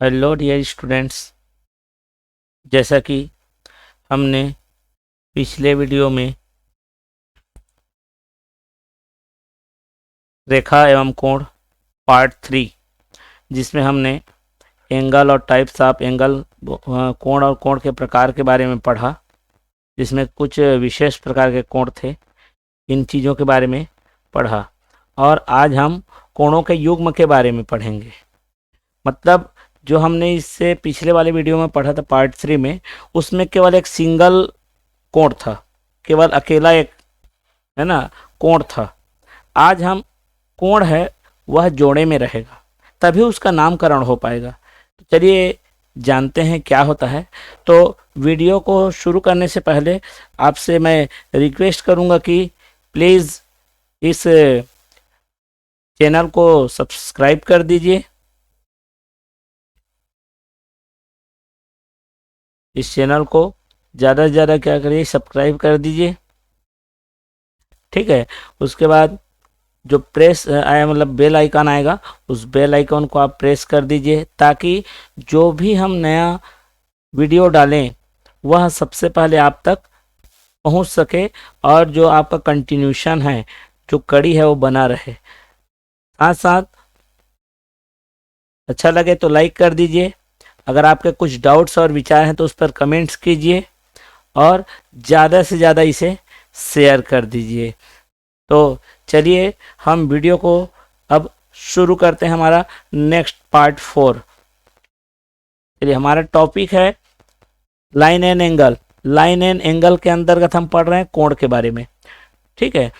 Hello dear students. जैसा कि हमने पिछले वीडियो में रेखा एवं कोण पार्ट 3 जिसमें हमने एंगल और टाइप्स ऑफ एंगल कोण और कोण के प्रकार के बारे में पढ़ा, जिसमें कुछ विशेष प्रकार के कोण थे, इन चीज़ों के बारे में पढ़ा। और आज हम कोणों के युग्म के बारे में पढ़ेंगे। मतलब जो हमने इससे पिछले वाले वीडियो में पढ़ा था पार्ट 3 में, उसमें केवल एक सिंगल कोण था, केवल अकेला एक है ना कोण था। आज हम कोण है वह जोड़े में रहेगा, तभी उसका नामकरण हो पाएगा। तो चलिए जानते हैं क्या होता है। तो वीडियो को शुरू करने से पहले आपसे मैं रिक्वेस्ट करूंगा कि प्लीज़ इस चैनल को सब्सक्राइब कर दीजिए। इस चैनल को ज़्यादा से ज़्यादा क्या करिए, सब्सक्राइब कर दीजिए, ठीक है। उसके बाद जो प्रेस आया मतलब बेल आइकन आएगा, उस बेल आइकन को आप प्रेस कर दीजिए, ताकि जो भी हम नया वीडियो डालें वह सबसे पहले आप तक पहुंच सके और जो आपका कंटिन्यूशन है, जो कड़ी है, वो बना रहे। साथ साथ अच्छा लगे तो लाइक कर दीजिए। अगर आपके कुछ डाउट्स और विचार हैं तो उस पर कमेंट्स कीजिए और ज़्यादा से ज़्यादा इसे शेयर कर दीजिए। तो चलिए हम वीडियो को अब शुरू करते हैं, हमारा नेक्स्ट पार्ट 4। चलिए, हमारा टॉपिक है line and angle. Line and angle के अंतर्गत हम पढ़ रहे हैं कोण के बारे में, ठीक है।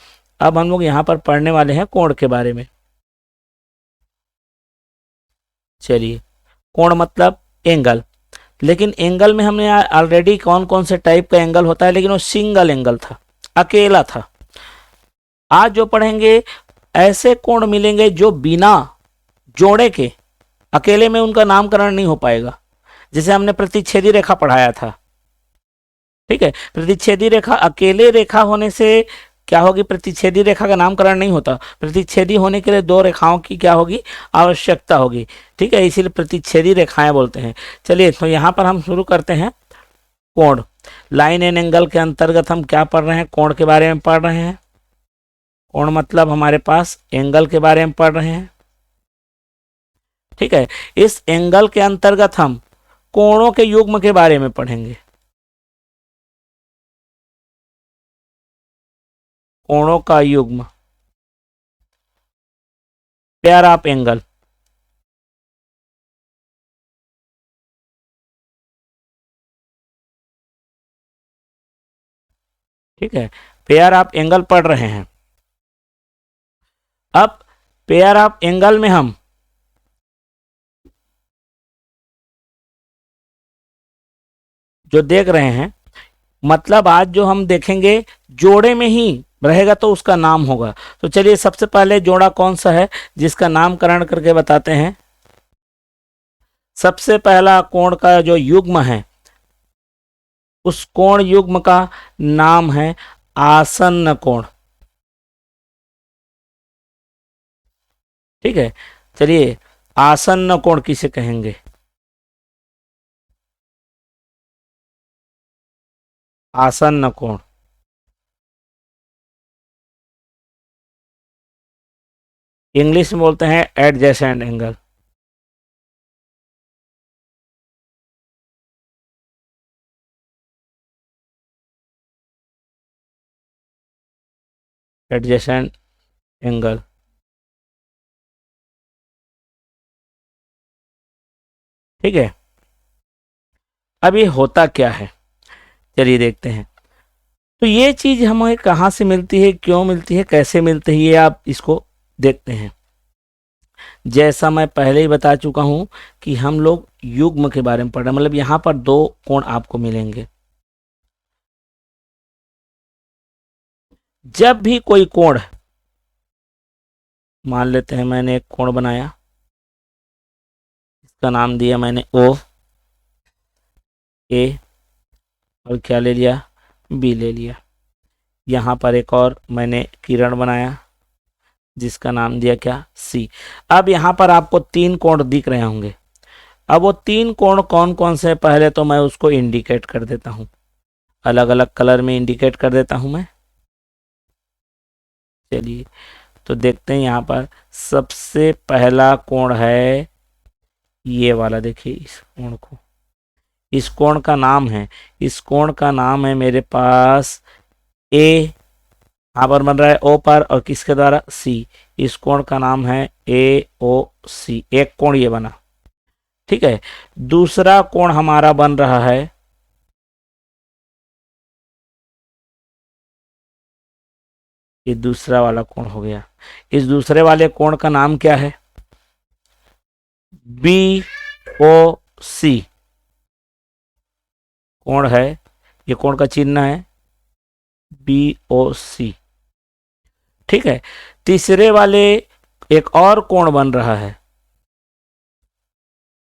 अब हम लोग यहाँ पर पढ़ने वाले हैं कोण के बारे में। चलिए, कोण मतलब एंगल, लेकिन एंगल में हमने ऑलरेडी कौन कौन से टाइप का एंगल होता है, लेकिन वो सिंगल एंगल था, अकेला था। आज जो पढ़ेंगे ऐसे कोण मिलेंगे जो बिना जोड़े के अकेले में उनका नामकरण नहीं हो पाएगा। जैसे हमने प्रतिच्छेदी रेखा पढ़ाया था, ठीक है। प्रतिच्छेदी रेखा अकेले रेखा होने से क्या होगी, प्रतिच्छेदी रेखा का नामकरण नहीं होता। प्रतिच्छेदी होने के लिए दो रेखाओं की क्या होगी, आवश्यकता होगी, ठीक है। इसीलिए प्रतिच्छेदी रेखाएं बोलते हैं। चलिए, तो यहाँ पर हम शुरू करते हैं कोण। लाइन एंड एंगल के अंतर्गत हम क्या पढ़ रहे हैं, कोण के बारे में पढ़ रहे हैं। कोण मतलब हमारे पास एंगल के बारे में पढ़ रहे हैं, ठीक है। इस एंगल के अंतर्गत हम कोणों के युग्म के बारे में पढ़ेंगे। कोणों का युग्म, पेयर ऑफ एंगल, ठीक है। पेयर ऑफ एंगल पढ़ रहे हैं। अब पेयर ऑफ एंगल में हम जो देख रहे हैं, मतलब आज जो हम देखेंगे जोड़े में ही रहेगा तो उसका नाम होगा। तो चलिए सबसे पहले जोड़ा कौन सा है जिसका नामकरण करके बताते हैं। सबसे पहला कोण का जो युग्म है, उस कोण युग्म का नाम है आसन्न कोण, ठीक है। चलिए, आसन्न कोण किसे कहेंगे, आसन्न कोण। इंग्लिश में बोलते हैं एडजेसेंट एंगल, एडजेसेंट एंगल, ठीक है। अब ये होता क्या है, चलिए देखते हैं। तो ये चीज हमें कहाँ से मिलती है, क्यों मिलती है, कैसे मिलती है, ये आप इसको देखते हैं। जैसा मैं पहले ही बता चुका हूं कि हम लोग युग्म के बारे में पढ़ रहे हैं, मतलब यहाँ पर दो कोण आपको मिलेंगे। जब भी कोई कोण, मान लेते हैं मैंने एक कोण बनाया, इसका नाम दिया मैंने ओ ए, और क्या ले लिया, बी ले लिया। यहाँ पर एक और मैंने किरण बनाया जिसका नाम दिया क्या, सी। अब यहाँ पर आपको तीन कोण दिख रहे होंगे। अब वो 3 कोण कौन कौन से, पहले तो मैं उसको इंडिकेट कर देता हूं, अलग अलग कलर में इंडिकेट कर देता हूं मैं। चलिए तो देखते हैं यहाँ पर सबसे पहला कोण है ये वाला, देखिए इस कोण को, इस कोण का नाम है, इस कोण का नाम है मेरे पास ए, यहाँ पर बन रहा है ओ पर और किसके द्वारा, सी, इस कोण का नाम है ए ओ सी, एक कोण ये बना। ठीक है, दूसरा कोण हमारा बन रहा है ये दूसरा वाला कोण हो गया, इस दूसरे वाले कोण का नाम क्या है, बी ओ सी कोण है, ये कोण का चिन्ह है बी ओ सी। ठीक है, तीसरे वाले एक और कोण बन रहा है।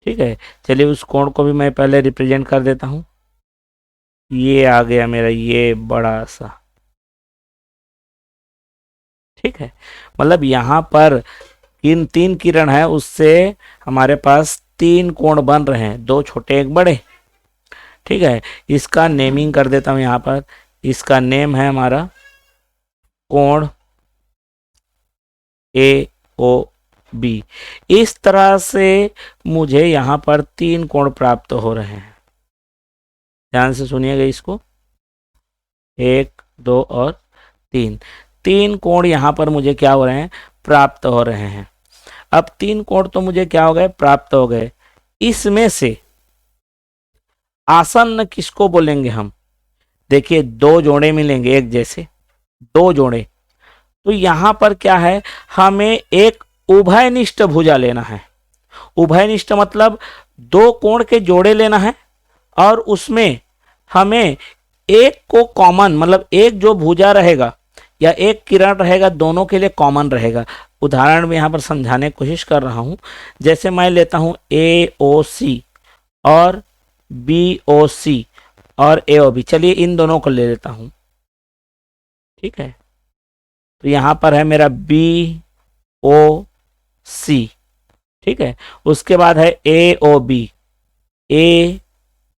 ठीक है, चलिए उस कोण को भी मैं पहले रिप्रेजेंट कर देता हूं, ये आ गया मेरा ये बड़ा सा। ठीक है, मतलब यहां पर इन 3 किरण है, उससे हमारे पास 3 कोण बन रहे हैं, 2 छोटे एक बड़े। ठीक है, इसका नेमिंग कर देता हूं यहां पर, इसका नेम है हमारा कोण ए ओ बी। इस तरह से मुझे यहां पर 3 कोण प्राप्त हो रहे हैं, ध्यान से सुनिएगा इसको, 1 2 और 3 कोण यहां पर मुझे क्या हो रहे हैं, प्राप्त हो रहे हैं। अब 3 कोण तो मुझे क्या हो गए, प्राप्त हो गए, इसमें से आसन्न किसको बोलेंगे हम, देखिए 2 जोड़े मिलेंगे एक जैसे, 2 जोड़े, तो यहां पर क्या है, हमें एक उभयनिष्ठ भुजा लेना है। उभयनिष्ठ मतलब 2 कोण के जोड़े लेना है और उसमें हमें एक को कॉमन, मतलब एक जो भुजा रहेगा या एक किरण रहेगा, दोनों के लिए कॉमन रहेगा। उदाहरण में यहां पर समझाने की कोशिश कर रहा हूं, जैसे मैं लेता हूं ए ओ सी और बी ओ सी और ए ओ बी, चलिए इन दोनों को ले लेता हूं। ठीक है, तो यहां पर है मेरा बी ओ सी। ठीक है, उसके बाद है ए ओ बी, ए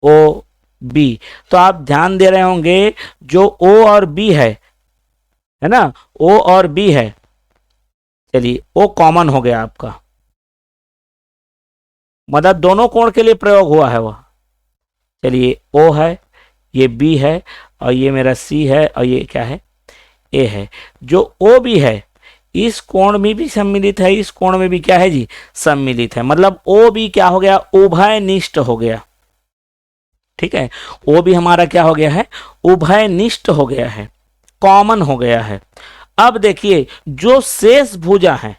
ओ बी। तो आप ध्यान दे रहे होंगे जो ओ और बी है ना, ओ और बी है, चलिए ओ कॉमन हो गया आपका, मतलब दोनों कोण के लिए प्रयोग हुआ है वह। चलिए ओ है, ये बी है और ये मेरा सी है और ये क्या है, ए है। जो ओ बी है इस कोण में भी सम्मिलित है, इस कोण में भी क्या है जी, सम्मिलित है, मतलब ओ बी क्या हो गया, उभयनिष्ठ हो गया। ठीक है, ओ भी हमारा क्या हो गया है, उभयनिष्ठ हो गया है, कॉमन हो गया है। अब देखिए जो शेष भुजा है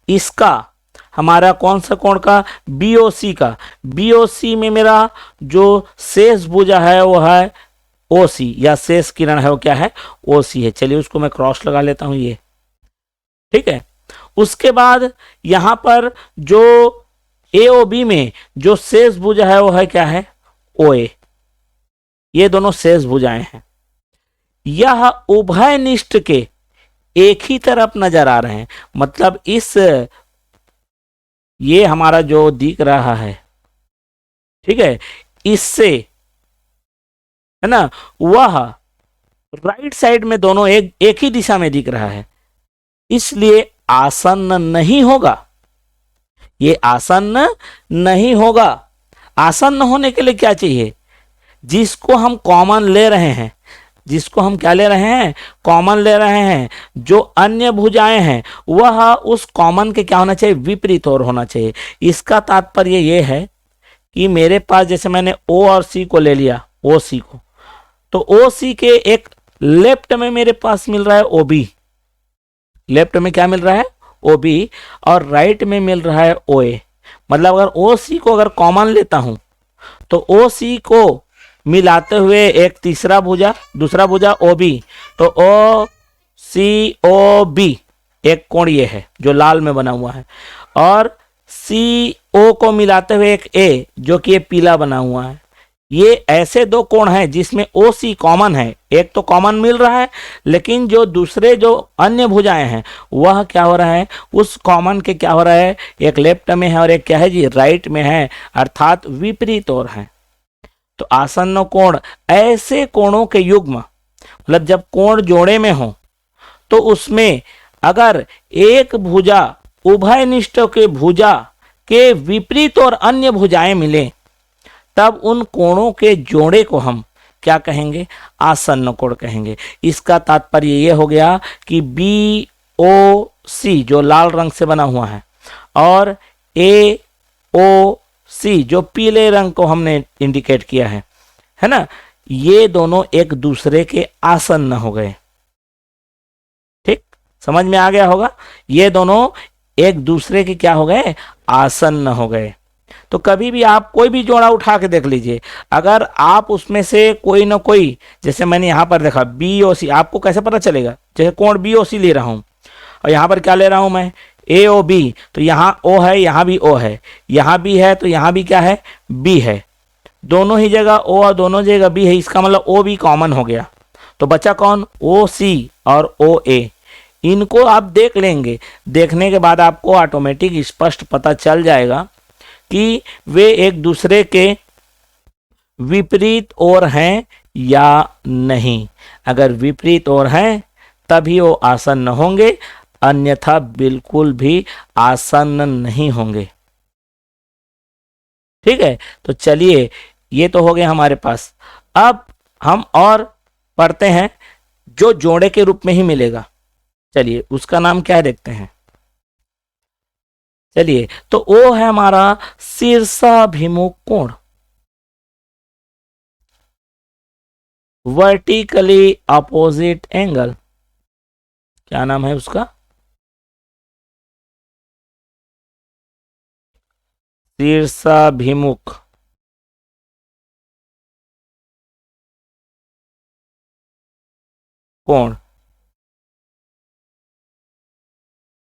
इसका हमारा कौन सा कोण का, बीओसी का, बीओसी में मेरा जो शेष भुजा है वो है ओसी, या शेष किरण है वो क्या है, ओसी है। चलिए उसको मैं क्रॉस लगा लेता हूं ये। ठीक है, उसके बाद यहां पर जो एओबी में जो शेष भुजा है वो है क्या है, ओए, ये दोनों शेष भुजाएं हैं। यह उभयनिष्ठ के एक ही तरफ नजर आ रहे हैं, मतलब इस ये हमारा जो दिख रहा है, ठीक है, इससे है ना, वह राइट साइड में दोनों एक ही दिशा में दिख रहा है, इसलिए आसन्न नहीं होगा, ये आसन्न नहीं होगा। आसन्न होने के लिए क्या चाहिए, जिसको हम कॉमन ले रहे हैं, जिसको हम क्या ले रहे हैं, कॉमन ले रहे हैं, जो अन्य भुजाएं हैं वह उस कॉमन के क्या होना चाहिए, विपरीत और होना चाहिए। इसका तात्पर्य यह है कि मेरे पास जैसे मैंने ओ और सी को ले लिया, ओ सी को, तो ओ सी के एक लेफ्ट में मेरे पास मिल रहा है ओ बी, लेफ्ट में क्या मिल रहा है, ओ बी, और राइट में मिल रहा है ओ ए। मतलब अगर ओ सी को अगर कॉमन लेता हूं तो ओ सी को मिलाते हुए एक तीसरा भुजा, दूसरा भुजा ओ बी, तो ओ सी ओ बी एक कोण ये है जो लाल में बना हुआ है, और सी ओ को मिलाते हुए एक ए जो कि ये पीला बना हुआ है, ये ऐसे दो कोण हैं जिसमें ओ सी कॉमन है, एक तो कॉमन मिल रहा है, लेकिन जो दूसरे जो अन्य भुजाएं हैं वह क्या हो रहा है, उस कॉमन के क्या हो रहा है, एक लेफ्ट में है और एक क्या है जी, राइट में है, अर्थात विपरीत ओर है। तो आसन्न कोण ऐसे कोणों के युग्म, मतलब जब कोण जोड़े में हो तो उसमें अगर एक भुजा उभयनिष्ठ के भुजा के विपरीत और अन्य भुजाएं मिले, तब उन कोणों के जोड़े को हम क्या कहेंगे, आसन्न कोण कहेंगे। इसका तात्पर्य ये हो गया कि बी ओ सी जो लाल रंग से बना हुआ है और ए ओ सी जो पीले रंग को हमने इंडिकेट किया है ना, ये दोनों एक दूसरे के आसन्न हो गए। ठीक, समझ में आ गया होगा, ये दोनों एक दूसरे के क्या हो गए, आसन्न हो गए। तो कभी भी आप कोई भी जोड़ा उठा के देख लीजिए, अगर आप उसमें से कोई ना कोई, जैसे मैंने यहां पर देखा बी ओ सी, आपको कैसे पता चलेगा, जैसे कोण बी ओ सी ले रहा हूं और यहां पर क्या ले रहा हूं मैं, ए ओ बी, तो यहाँ ओ है, यहाँ भी ओ है, यहाँ भी है तो यहाँ भी क्या है, बी है, दोनों ही जगह ओ और दोनों जगह बी है, इसका मतलब ओ बी कॉमन हो गया। तो बचा कौन, ओ सी और ओ ए। इनको आप देख लेंगे, देखने के बाद आपको ऑटोमेटिक स्पष्ट पता चल जाएगा कि वे एक दूसरे के विपरीत ओर हैं या नहीं। अगर विपरीत ओर हैं तभी वो आसन्न होंगे, अन्यथा बिल्कुल भी आसन्न नहीं होंगे। ठीक है, तो चलिए ये तो हो गया हमारे पास। अब हम और पढ़ते हैं जो जोड़े के रूप में ही मिलेगा। चलिए उसका नाम क्या है देखते हैं। चलिए तो वो है हमारा शीर्षाभिमुख कोण, वर्टिकली अपोजिट एंगल। क्या नाम है उसका, शीर्षाभिमुख कोण,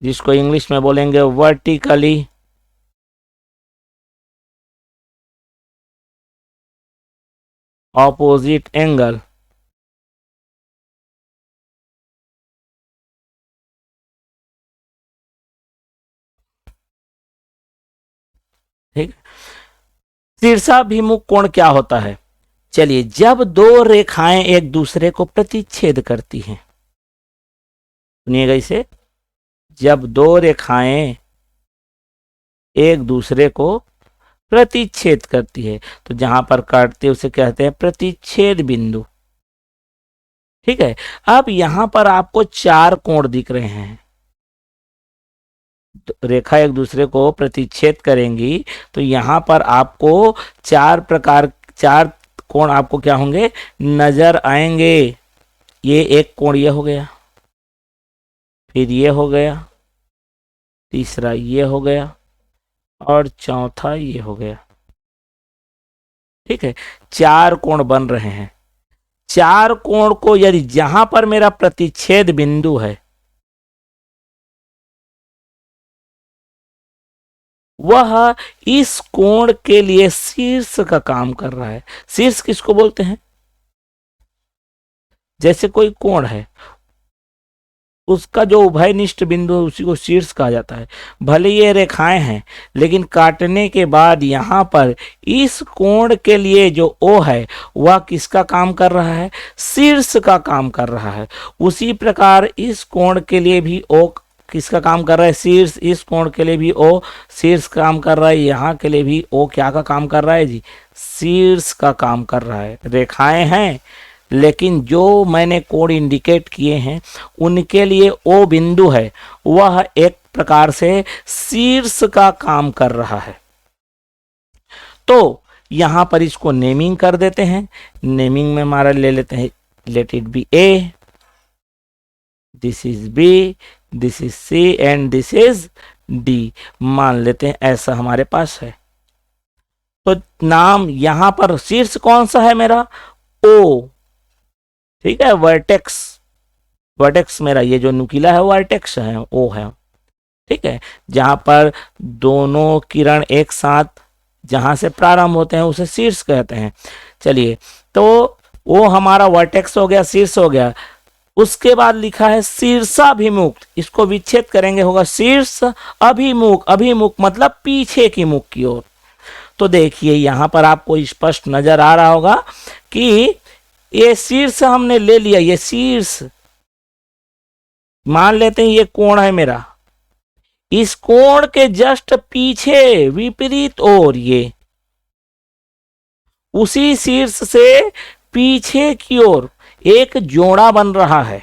जिसको इंग्लिश में बोलेंगे वर्टिकली ऑपोजिट एंगल। ठीक, शीर्षाभिमुख कोण क्या होता है। चलिए, जब दो रेखाएं एक दूसरे को प्रतिच्छेद करती हैं, सुनिएगा इसे, जब दो रेखाएं एक दूसरे को प्रतिच्छेद करती है, तो जहां पर काटते उसे कहते हैं प्रतिच्छेद बिंदु। ठीक है, अब यहां पर आपको चार कोण दिख रहे हैं, रेखा एक दूसरे को प्रतिच्छेद करेंगी तो यहां पर आपको चार कोण आपको क्या होंगे, नजर आएंगे। ये एक कोण ये हो गया, फिर ये हो गया, तीसरा ये हो गया और चौथा ये हो गया। ठीक है, चार कोण बन रहे हैं। चार कोण को यदि जहां पर मेरा प्रतिच्छेद बिंदु है वह इस कोण के लिए शीर्ष का काम कर रहा है। शीर्ष किसको बोलते हैं, जैसे कोई कोण है उसका जो उभयनिष्ठ बिंदु है उसी को शीर्ष कहा जाता है। भले ये रेखाएं हैं लेकिन काटने के बाद यहाँ पर इस कोण के लिए जो ओ है वह किसका काम कर रहा है, शीर्ष का काम कर रहा है। उसी प्रकार इस कोण के लिए भी ओ किसका काम कर रहा है, शीर्ष। इस कोण के लिए भी ओ शीर्ष काम कर रहा है। यहाँ के लिए भी ओ क्या का काम कर रहा है जी, शीर्ष का काम कर रहा है। रेखाएं हैं लेकिन जो मैंने कोण इंडिकेट किए हैं उनके लिए ओ बिंदु है वह एक प्रकार से शीर्ष का काम कर रहा है। तो यहां पर इसको नेमिंग कर देते हैं। नेमिंग में हमारा ले लेते हैं, let it be A, this is B, this is C and this is D, मान लेते हैं ऐसा हमारे पास है। तो नाम यहां पर शीर्ष कौन सा है मेरा, ओ। ठीक है, वर्टेक्स, वर्टेक्स मेरा ये जो नुकीला है वर्टेक्स है, ओ है। ठीक है, जहां पर दोनों किरण एक साथ जहां से प्रारंभ होते हैं उसे शीर्ष कहते हैं। चलिए, तो वो हमारा वर्टेक्स हो गया, शीर्ष हो गया। उसके बाद लिखा है शीर्षाभिमुख, इसको विच्छेद करेंगे होगा शीर्ष अभिमुख, अभिमुख मतलब पीछे की मुख की ओर। तो देखिए यहां पर आपको स्पष्ट नजर आ रहा होगा कि ये शीर्ष हमने ले लिया, ये शीर्ष मान लेते हैं ये कोण है मेरा, इस कोण के जस्ट पीछे विपरीत ओर ये उसी शीर्ष से पीछे की ओर एक जोड़ा बन रहा है।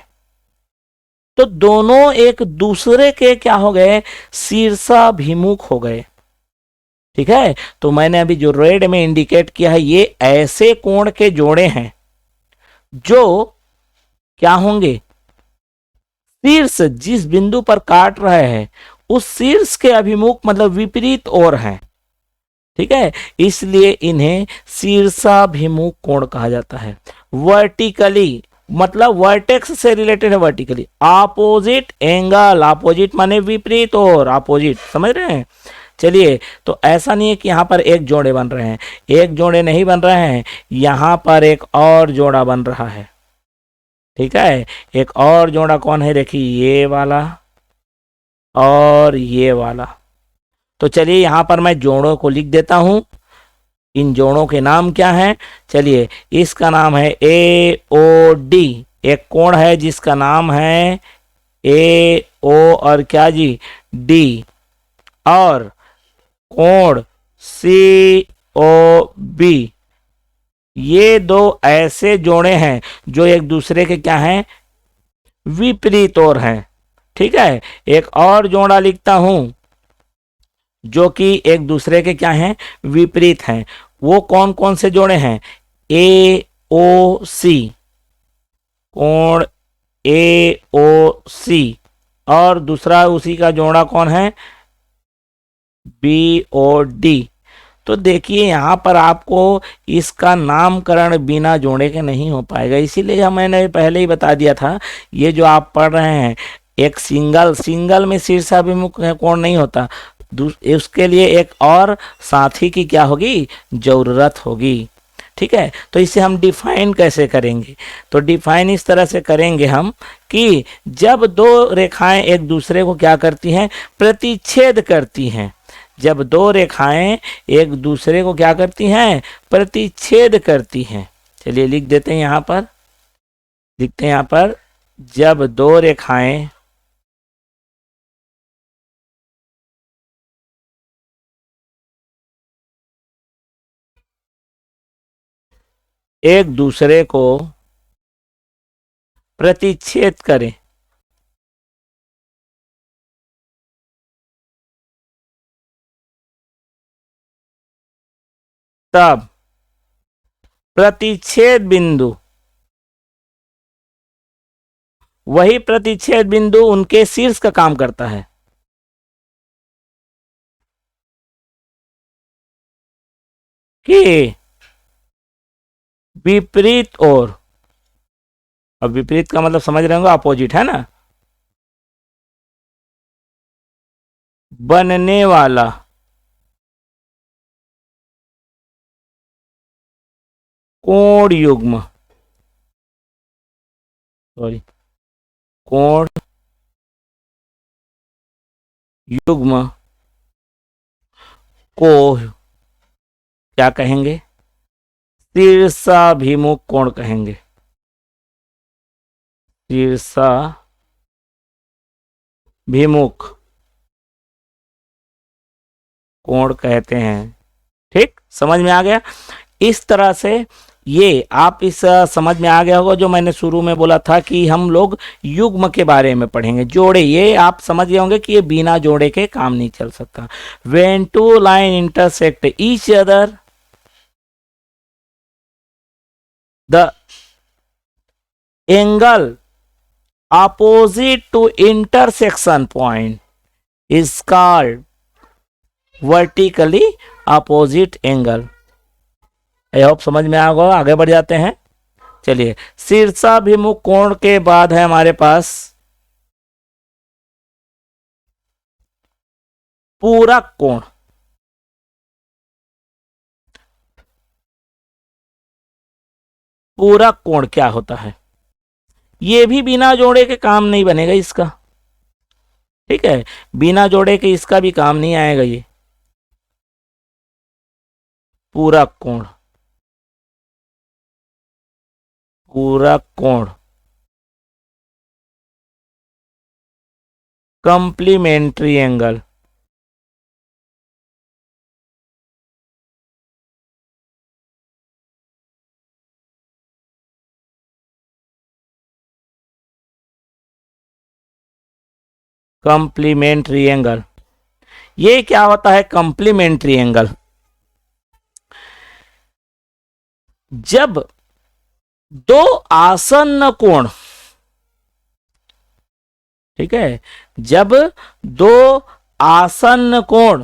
तो दोनों एक दूसरे के क्या हो गए, शीर्षाभिमुख हो गए। ठीक है, तो मैंने अभी जो रेड में इंडिकेट किया है ये ऐसे कोण के जोड़े हैं जो क्या होंगे, शीर्ष जिस बिंदु पर काट रहे हैं उस शीर्ष के अभिमुख मतलब विपरीत ओर हैं। ठीक है, इसलिए इन्हें शीर्षाभिमुख कोण कहा जाता है। वर्टिकली मतलब वर्टेक्स से रिलेटेड है, वर्टिकली अपोजिट एंगल, अपोजिट माने विपरीत और अपोजिट, समझ रहे हैं। चलिए, तो ऐसा नहीं है कि यहाँ पर एक जोड़े बन रहे हैं, एक जोड़े नहीं बन रहे हैं, यहाँ पर एक और जोड़ा बन रहा है। ठीक है, एक और जोड़ा कौन है, देखिए ये वाला और ये वाला। तो चलिए यहां पर मैं जोड़ों को लिख देता हूं, इन जोड़ों के नाम क्या हैं। चलिए, इसका नाम है ए ओ डी, एक कोण है जिसका नाम है ए ओ और क्या जी, डी, और कोण सी ओ बी। ये दो ऐसे जोड़े हैं जो एक दूसरे के क्या हैं, विपरीत ओर हैं। ठीक है, एक और जोड़ा लिखता हूं जो कि एक दूसरे के क्या हैं, विपरीत हैं। वो कौन कौन से जोड़े हैं, ए ओ सी, कोण ए ओ सी, और दूसरा उसी का जोड़ा कौन है, बी ओ डी। तो देखिए यहां पर आपको इसका नामकरण बिना जोड़े के नहीं हो पाएगा, इसीलिए मैंने पहले ही बता दिया था। ये जो आप पढ़ रहे हैं एक सिंगल में शीर्षाभिमुख कोण नहीं होता, उसके लिए एक और साथी की क्या होगी, जरूरत होगी। ठीक है, तो इसे हम डिफाइन कैसे करेंगे, तो डिफाइन इस तरह से करेंगे हम कि जब दो रेखाएं एक दूसरे को क्या करती हैं, प्रतिच्छेद करती हैं। जब दो रेखाएं एक दूसरे को क्या करती हैं, प्रतिच्छेद करती हैं। चलिए लिख देते हैं यहां पर, लिखते हैं यहां पर, जब दो रेखाएं एक दूसरे को प्रतिच्छेद करें, तब प्रतिच्छेद बिंदु, वही प्रतिच्छेद बिंदु उनके शीर्ष का काम करता है। कि विपरीत ओर, अब विपरीत का मतलब समझ रहे होंगे, अपोजिट है ना, बनने वाला कोण युग्म, सॉरी, कोण युग्म को क्या कहेंगे, शीर्षाभिमुख कोण कहेंगे, शीर्षाभिमुख कोण कहते हैं। ठीक, समझ में आ गया। इस तरह से ये आप इस समझ में आ गया होगा जो मैंने शुरू में बोला था कि हम लोग युग्म के बारे में पढ़ेंगे, जोड़े। ये आप समझ गए होंगे कि ये बिना जोड़े के काम नहीं चल सकता। When two line intersect each other, the angle opposite to intersection point is called vertically opposite angle। I hope समझ में आ गया। आगे बढ़ जाते हैं। चलिए, शीर्षाभिमुख कोण के बाद है हमारे पास पूरक कोण। पूरक कोण क्या होता है? ये भी बिना जोड़े के काम नहीं बनेगा इसका, ठीक है, बिना जोड़े के इसका भी काम नहीं आएगा ये। पूरक कोण, पूरक कोण, कंप्लीमेंट्री एंगल, कंप्लीमेंट्री एंगल। ये क्या होता है कंप्लीमेंट्री एंगल? जब दो आसन्न कोण, ठीक है, जब दो आसन्न कोण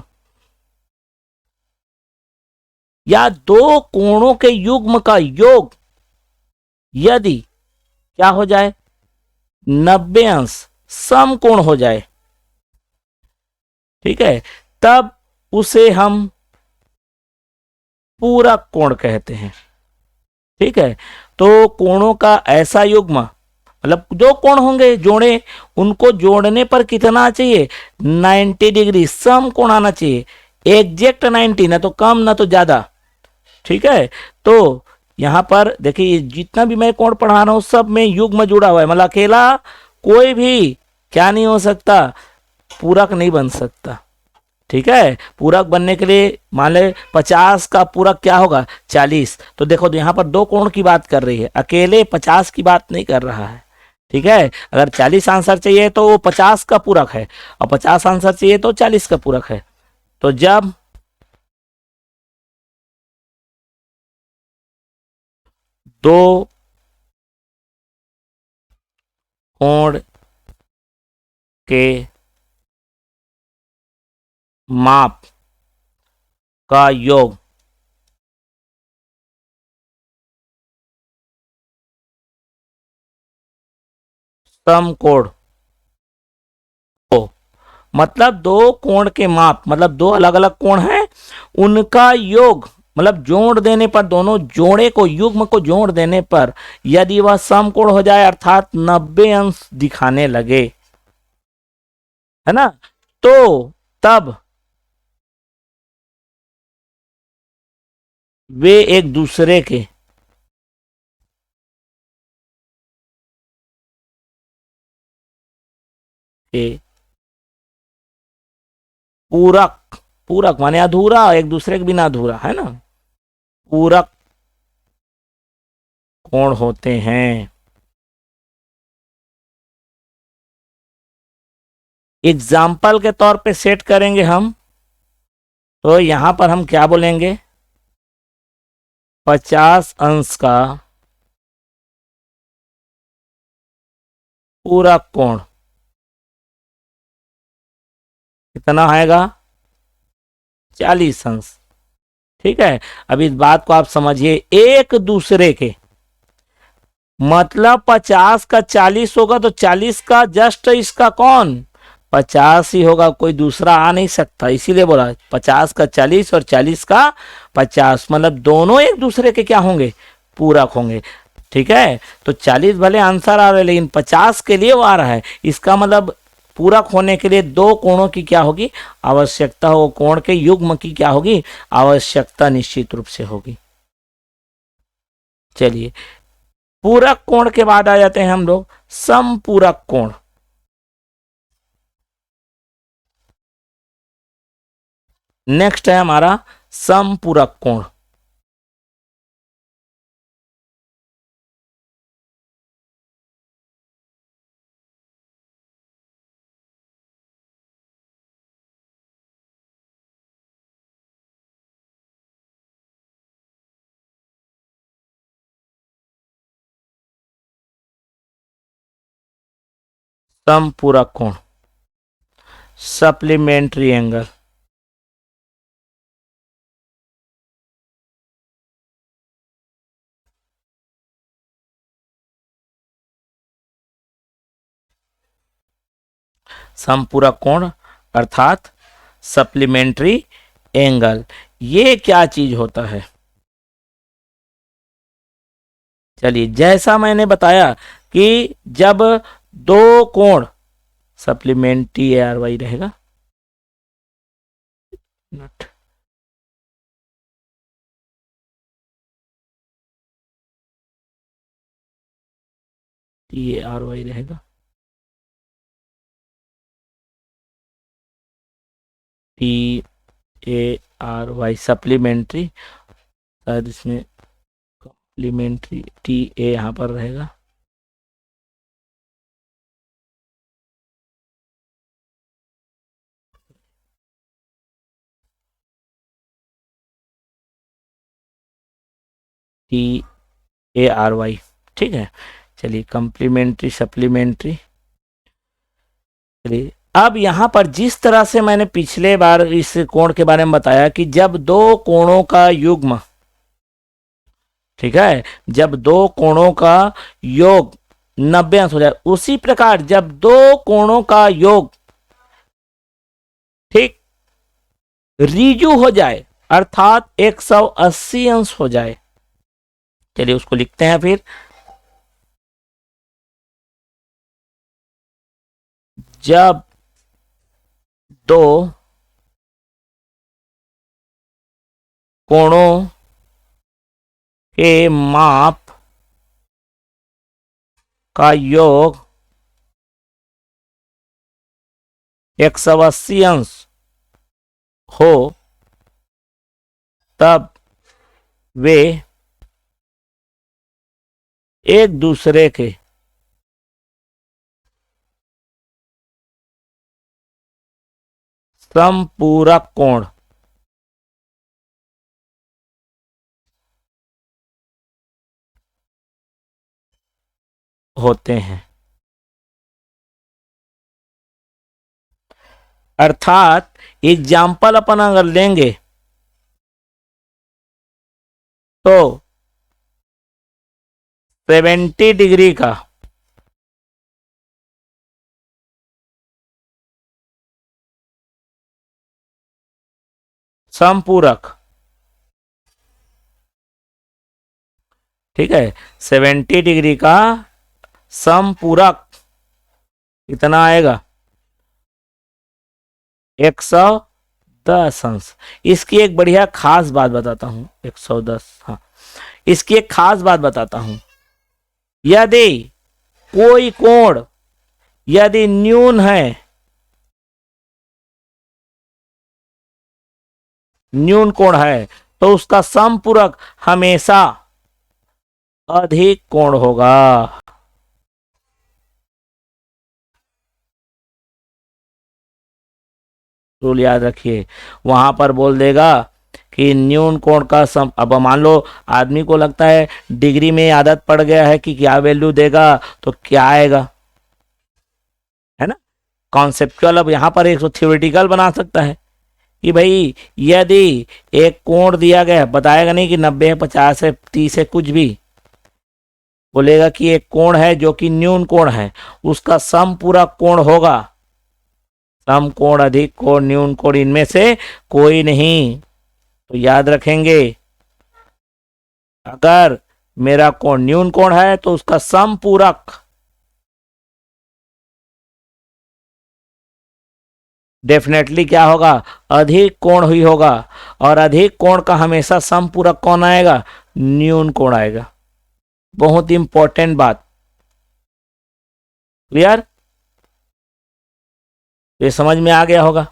या दो कोणों के युग्म का योग यदि क्या हो जाए, 90 अंश समकोण हो जाए, ठीक है, तब उसे हम पूरक कोण कहते हैं। ठीक है, तो कोणों का ऐसा युग्म, मतलब दो कोण होंगे जोड़े, उनको जोड़ने पर कितना चाहिए, 90 डिग्री समकोण आना चाहिए, एग्जैक्ट 90, ना तो कम ना तो ज्यादा। ठीक है, तो यहां पर देखिए जितना भी मैं कोण पढ़ा रहा हूं सब में युग्म जुड़ा हुआ है, मतलब अकेला कोई भी क्या नहीं हो सकता, पूरक नहीं बन सकता। ठीक है, पूरक बनने के लिए मान ले 50 का पूरक क्या होगा 40, तो देखो तो यहाँ पर दो कोण की बात कर रही है, अकेले 50 की बात नहीं कर रहा है। ठीक है, अगर 40 आंसर चाहिए तो वो 50 का पूरक है, और 50 आंसर चाहिए तो 40 का पूरक है। तो जब दो कोण के माप का योग समकोण हो, मतलब दो कोण के माप, मतलब दो अलग अलग कोण हैं, उनका योग, मतलब जोड़ देने पर, दोनों जोड़े को युग्म को जोड़ देने पर यदि वह समकोण हो जाए अर्थात 90 अंश दिखाने लगे, है ना, तो तब वे एक दूसरे के पूरक, पूरक माने अधूरा, एक दूसरे के बिना अधूरा, है ना, पूरक कोण होते हैं। एग्जाम्पल के तौर पे सेट करेंगे हम, तो यहां पर हम क्या बोलेंगे, 50 अंश का पूरक कोण कितना आएगा, 40 अंश। ठीक है, अब इस बात को आप समझिए, एक दूसरे के मतलब 50 का 40 होगा तो 40 का जस्ट इसका कौन 50 ही होगा, कोई दूसरा आ नहीं सकता, इसीलिए बोला 50 का 40 और 40 का 50, मतलब दोनों एक दूसरे के क्या होंगे, पूरक होंगे। ठीक है, तो 40 भले आंसर आ रहा है लेकिन 50 के लिए वो आ रहा है, इसका मतलब पूरक होने के लिए दो कोणों की क्या होगी आवश्यकता, हो कोण के युग्म की क्या होगी आवश्यकता, निश्चित रूप से होगी। चलिए, पूरक कोण के बाद आ जाते हैं हम लोग समपूरक कोण। नेक्स्ट है हमारा समपूरक कोण। समपूरक कोण, सप्लीमेंट्री एंगल, समपूरक कोण अर्थात सप्लीमेंट्री एंगल, ये क्या चीज होता है, चलिए, जैसा मैंने बताया कि जब दो कोण, सप्लीमेंट्री AR वाई रहेगा, नट TAR वाई रहेगा, TAR वाई सप्लीमेंट्री, शायद इसमें सप्लीमेंट्री TA यहाँ पर रहेगा, TARY, ठीक है। चलिए, कंप्लीमेंट्री सप्लीमेंट्री। चलिए, अब यहाँ पर जिस तरह से मैंने पिछले बार इस कोण के बारे में बताया कि जब दो कोणों का युग्म, ठीक है, जब दो कोणों का योग 90 अंश हो जाए, उसी प्रकार जब दो कोणों का योग ठीक रीजु हो जाए, अर्थात 180 अंश हो जाए, चलिए उसको लिखते हैं फिर। जब दो कोणों के माप का योग 180 अंश हो, तब वे एक दूसरे के समपूरक कोण होते हैं। अर्थात एग्जाम्पल अपन अगर लेंगे तो 70 डिग्री का समपूरक, ठीक है, 70 डिग्री का समपूरक कितना आएगा, 110 अंश। इसकी एक बढ़िया खास बात बताता हूं, 110, हाँ, इसकी एक खास बात बताता हूं। यदि कोई कोण यदि न्यून है, न्यून कोण है, तो उसका समपूरक हमेशा अधिक कोण होगा। रूल याद रखिए, वहां पर बोल देगा कि न्यून कोण का सम, अब मान लो आदमी को लगता है डिग्री में आदत पड़ गया है कि क्या वैल्यू देगा तो क्या आएगा, है ना, कॉन्सेप्चुअल। अब यहां पर एक थ्योरेटिकल बना सकता है कि भाई यदि एक कोण दिया गया, बताएगा नहीं कि 90 है, 50 है, 30 है, कुछ भी बोलेगा कि एक कोण है जो कि न्यून कोण है, उसका समपूरक कोण होगा, सम कोण, अधिक कोण, न्यून कोण, इनमें से कोई नहीं। तो याद रखेंगे, अगर मेरा कोण न्यून कोण है तो उसका समपूरक डेफिनेटली क्या होगा, अधिक कोण ही होगा, और अधिक कोण का हमेशा समपूरक कौन आएगा, न्यून कोण आएगा। बहुत इंपॉर्टेंट बात, क्लियर, ये समझ में आ गया होगा।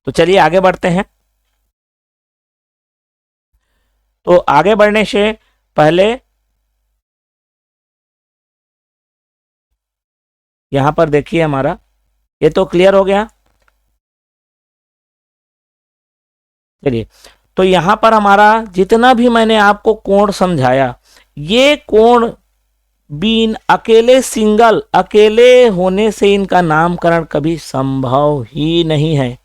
तो चलिए आगे बढ़ते हैं। तो आगे बढ़ने से पहले यहां पर देखिए, हमारा ये तो क्लियर हो गया। चलिए, तो यहां पर हमारा जितना भी मैंने आपको कोण समझाया, ये कोण बीन अकेले, सिंगल, अकेले होने से इनका नामकरण कभी संभव ही नहीं है,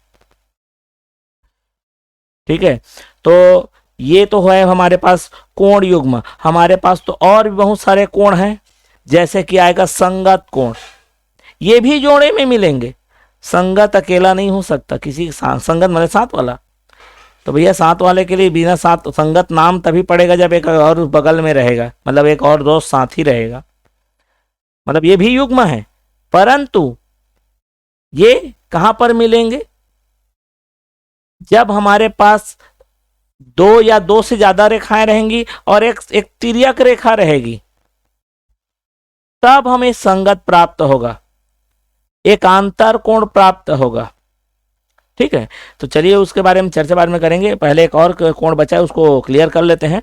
ठीक है। तो ये तो है हमारे पास कोण युग्म, हमारे पास तो और भी बहुत सारे कोण हैं, जैसे कि आएगा संगत कोण, ये भी जोड़े में मिलेंगे, संगत अकेला नहीं हो सकता, किसी संगत मतलब साथ वाला, तो भैया साथ वाले के लिए बिना साथ संगत नाम तभी पड़ेगा जब एक और उस बगल में रहेगा, मतलब एक और दोस्त साथ ही रहेगा, मतलब ये भी युग्म है। परंतु ये कहां पर मिलेंगे? जब हमारे पास दो या दो से ज्यादा रेखाएं रहेंगी और एक एक तिर्यक रेखा रहेगी, तब हमें संगत प्राप्त होगा, एक आंतर कोण प्राप्त होगा। ठीक है, तो चलिए उसके बारे में चर्चा बाद में करेंगे, पहले एक और कोण बचा है उसको क्लियर कर लेते हैं।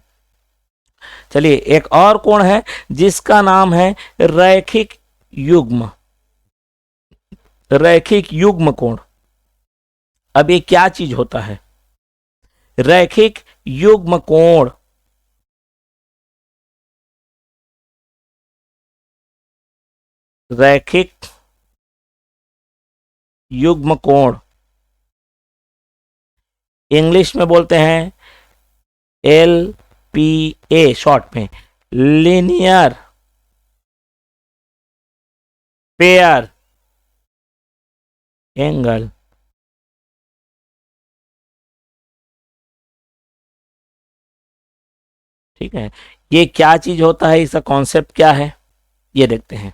चलिए, एक और कोण है जिसका नाम है रैखिक युग्म, रैखिक युग्म कोण। अब ये क्या चीज होता है रैखिक युग्म कोण? रैखिक युग्म कोण इंग्लिश में बोलते हैं एल पी ए शॉर्ट में, लीनियर पेयर एंगल। ठीक है, ये क्या चीज होता है, इसका कॉन्सेप्ट क्या है, ये देखते हैं।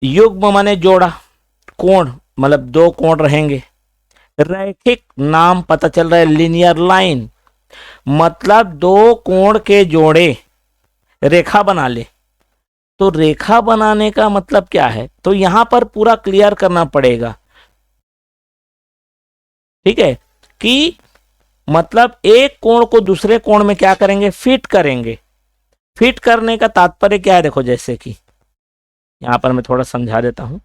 युग्म माने जोड़ा, कोण मतलब दो कोण रहेंगे, रैखिक नाम पता चल रहा है, लीनियर लाइन मतलब दो कोण के जोड़े रेखा बना ले। तो रेखा बनाने का मतलब क्या है, तो यहां पर पूरा क्लियर करना पड़ेगा। ठीक है, कि मतलब एक कोण को दूसरे कोण में क्या करेंगे, फिट करेंगे। फिट करने का तात्पर्य क्या है, देखो जैसे कि यहां पर मैं थोड़ा समझा देता हूं।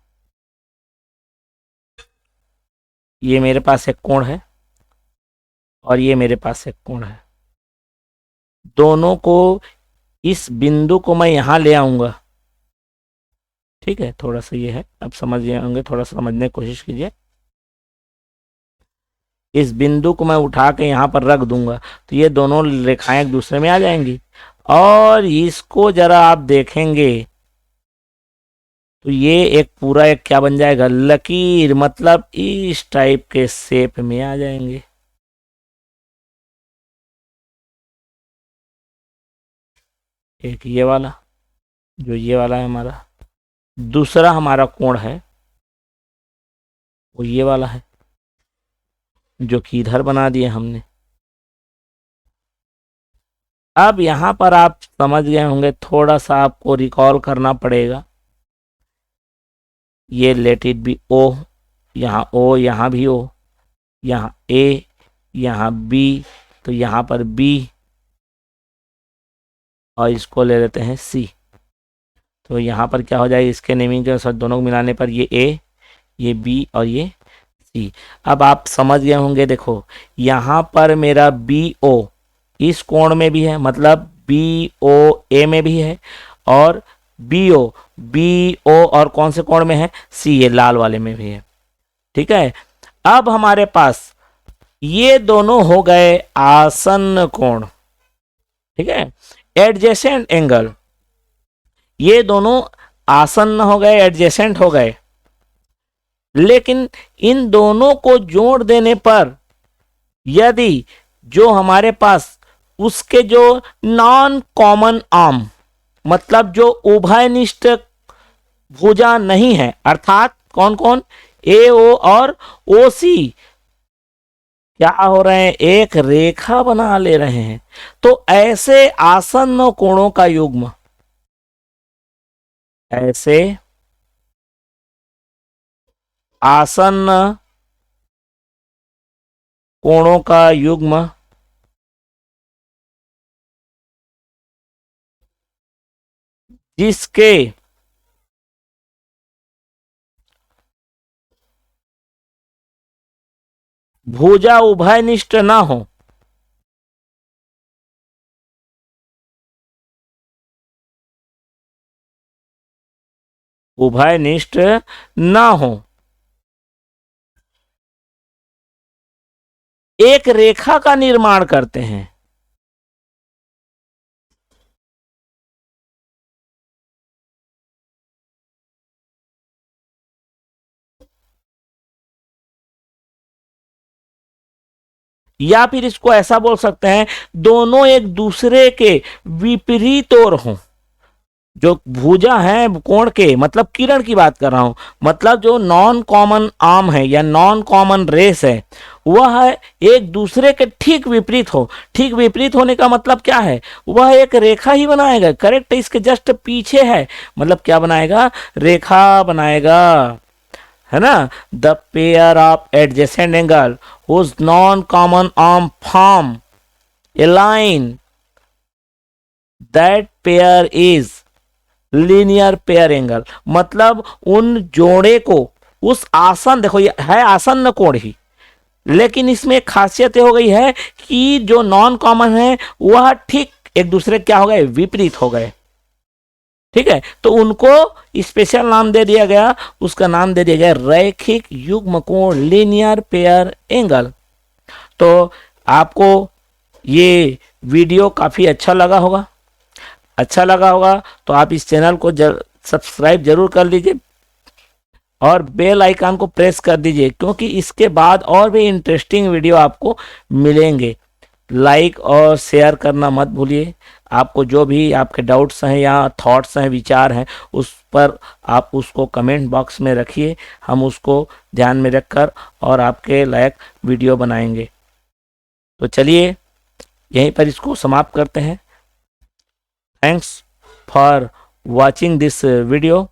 ये मेरे पास एक कोण है और ये मेरे पास एक कोण है, दोनों को इस बिंदु को मैं यहां ले आऊंगा। ठीक है, थोड़ा सा ये है, अब समझ गए होंगे, थोड़ा सा समझने की कोशिश कीजिए। इस बिंदु को मैं उठा के यहां पर रख दूंगा, तो ये दोनों रेखाएं एक दूसरे में आ जाएंगी। और इसको जरा आप देखेंगे तो ये एक पूरा एक क्या बन जाएगा, लकीर, मतलब इस टाइप के शेप में आ जाएंगे। एक ये वाला, जो ये वाला है हमारा, दूसरा हमारा कोण है वो ये वाला है, जो कि इधर बना दिया हमने। अब यहां पर आप समझ गए होंगे, थोड़ा सा आपको रिकॉल करना पड़ेगा। ये लेट इट बी ओ, यहाँ ओ, यहाँ भी ओ, यहाँ ए, यहाँ बी, तो यहाँ पर बी, और इसको ले लेते हैं सी। तो यहाँ पर क्या हो जाएगा, इसके नेमिंग के साथ दोनों को मिलाने पर ये ए, ये बी और ये सी। अब आप समझ गए होंगे, देखो यहाँ पर मेरा बी ओ इस कोण में भी है, मतलब बी ओ ए में भी है, और बी ओ और कौन से कोण में है, सी, ये लाल वाले में भी है। ठीक है, अब हमारे पास ये दोनों हो गए आसन्न कोण। ठीक है, एडजेसेंट एंगल, ये दोनों आसन्न हो गए, एडजेसेंट हो गए। लेकिन इन दोनों को जोड़ देने पर यदि जो हमारे पास उसके जो नॉन कॉमन आर्म, मतलब जो उभयनिष्ठ भुजा नहीं है, अर्थात कौन कौन, ए ओ और ओ सी क्या हो रहे हैं, एक रेखा बना ले रहे हैं। तो ऐसे आसन्न कोणों का युग्म, ऐसे आसन्न कोणों का युग्म जिसके भुजा उभयनिष्ठ ना हो, उभयनिष्ठ ना हो, एक रेखा का निर्माण करते हैं। या फिर इसको ऐसा बोल सकते हैं दोनों एक दूसरे के विपरीत ओर हों। जो भुजा है कोण के, मतलब किरण की बात कर रहा हूं, मतलब जो नॉन कॉमन आर्म है या नॉन कॉमन रेस है वह एक दूसरे के ठीक विपरीत हो। ठीक विपरीत होने का मतलब क्या है, वह एक रेखा ही बनाएगा। करेक्ट, इसके जस्ट पीछे है, मतलब क्या बनाएगा, रेखा बनाएगा, है ना। The pair of adjacent angle whose non common arm form a line, that pair is linear pair angle. मतलब उन जोड़े को, उस आसन, देखो ये है आसन्न कोण ही, लेकिन इसमें एक खासियत ये हो गई है कि जो नॉन कॉमन है वह ठीक एक दूसरे क्या हो गए, विपरीत हो गए। ठीक है, तो उनको स्पेशल नाम दे दिया गया, उसका नाम दे दिया गया रैखिक युग्म कोण, लीनियर पेयर एंगल। तो आपको ये वीडियो काफी अच्छा लगा होगा, तो आप इस चैनल को सब्सक्राइब जरूर कर लीजिए और बेल आइकन को प्रेस कर दीजिए, क्योंकि इसके बाद और भी इंटरेस्टिंग वीडियो आपको मिलेंगे। लाइक और शेयर करना मत भूलिए। आपको जो भी आपके डाउट्स हैं या थॉट्स हैं, विचार हैं, उस पर आप उसको कमेंट बॉक्स में रखिए, हम उसको ध्यान में रखकर और आपके लायक वीडियो बनाएंगे। तो चलिए यहीं पर इसको समाप्त करते हैं। Thanks for watching this video.